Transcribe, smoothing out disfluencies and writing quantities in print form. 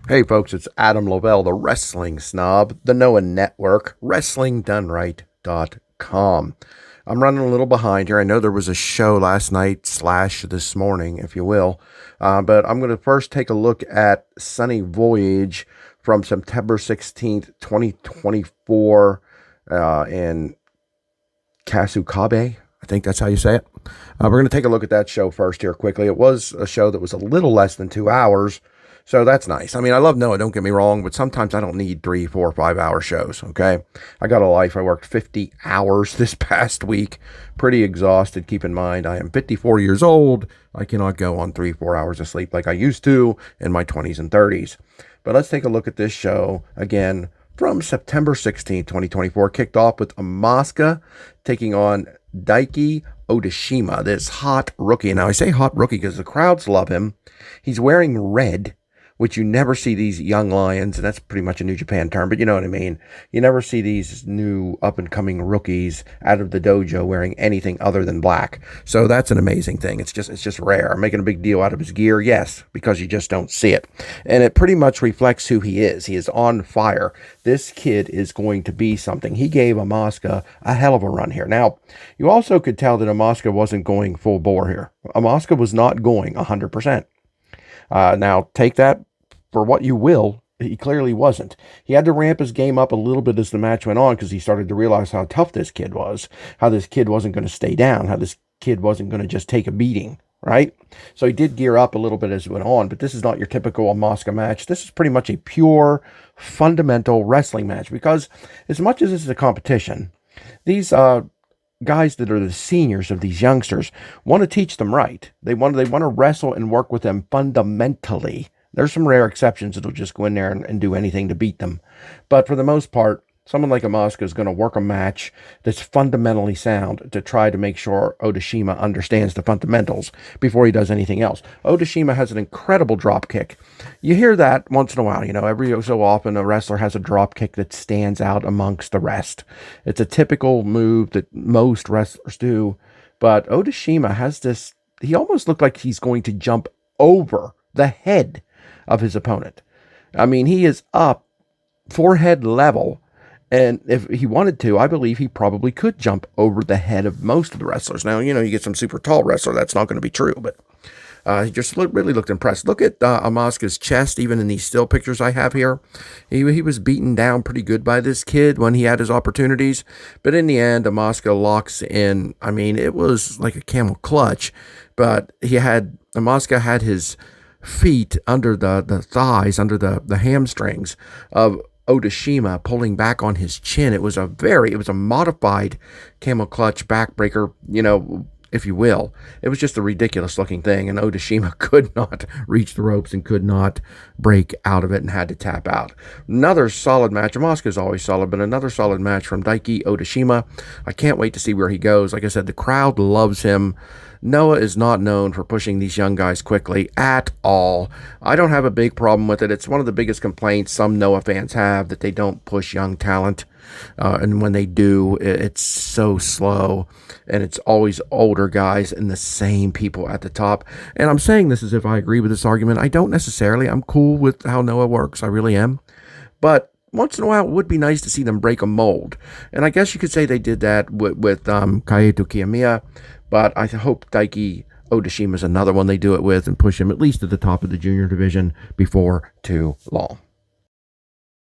Hey folks, it's Adam Lovell, the Wrestling Snob, the Noah Network, WrestlingDoneRight.com. I'm running a little behind here. I know there was a show last night / this morning, if you will, but I'm going to first take a look at Sunny Voyage from September 16th, 2024 in Kasukabe. I think that's how you say it. We're going to take a look at that show first here quickly. It was a show that was a little less than 2 hours. So that's nice. I mean, I love Noah, don't get me wrong, but sometimes I don't need 3, 4, 5 hour shows. Okay. I got a life. I worked 50 hours this past week. Pretty exhausted. Keep in mind, I am 54 years old. I cannot go on 3, 4 hours of sleep like I used to in my 20s and 30s. But let's take a look at this show again from September 16th, 2024. Kicked off with AMAKUSA taking on Daiki Odashima, this hot rookie. Now, I say hot rookie because the crowds love him. He's wearing red, which you never see these young lions, and that's pretty much a New Japan term, but you know what I mean. You never see these new up-and-coming rookies out of the dojo wearing anything other than black. So that's an amazing thing. It's just rare. I'm making a big deal out of his gear, yes, because you just don't see it. And it pretty much reflects who he is. He is on fire. This kid is going to be something. He gave AMAKUSA a hell of a run here. Now, you also could tell that AMAKUSA wasn't going full bore here. AMAKUSA was not going 100%. Now, take that for what you will. He clearly wasn't. He had to ramp his game up a little bit as the match went on because he started to realize how tough this kid was, how this kid wasn't going to stay down, how this kid wasn't going to just take a beating, right? So he did gear up a little bit as it went on, but this is not your typical AMAKUSA match. This is pretty much a pure, fundamental wrestling match because as much as this is a competition, these guys that are the seniors of these youngsters want to teach them right. They want to wrestle and work with them fundamentally. There's some rare exceptions that'll just go in there and do anything to beat them. But for the most part, someone like AMAKUSA is going to work a match that's fundamentally sound to try to make sure Odashima understands the fundamentals before he does anything else. Odashima has an incredible drop kick. You hear that once in a while. You know, every so often a wrestler has a drop kick that stands out amongst the rest. It's a typical move that most wrestlers do. But Odashima has this, he almost looked like he's going to jump over the head of his opponent. I mean, he is up forehead level, and if he wanted to, I believe he probably could jump over the head of most of the wrestlers. Now, you know, you get some super tall wrestler, that's not going to be true, but he just really looked impressed. Look at AMAKUSA's chest, even in these still pictures I have here. He was beaten down pretty good by this kid when he had his opportunities, but in the end, AMAKUSA locks in. I mean, it was like a camel clutch, but AMAKUSA had his feet under the thighs, under the hamstrings of Odashima, pulling back on his chin. It was a modified camel clutch backbreaker, you know, if you will. It was just a ridiculous looking thing, and Odashima could not reach the ropes and could not break out of it and had to tap out. Another solid match. AMAKUSA is always solid, but another solid match from Daiki Odashima. I can't wait to see where he goes. Like I said, the crowd loves him. Noah is not known for pushing these young guys quickly at all. I don't have a big problem with it. It's one of the biggest complaints some Noah fans have, that they don't push young talent. And when they do, it's so slow. And it's always older guys and the same people at the top. And I'm saying this as if I agree with this argument. I don't necessarily. I'm cool with how Noah works. I really am. But once in a while, it would be nice to see them break a mold. And I guess you could say they did that with Kaito Kiyomiya. But I hope Daiki Odashima is another one they do it with and push him at least to the top of the junior division before too long.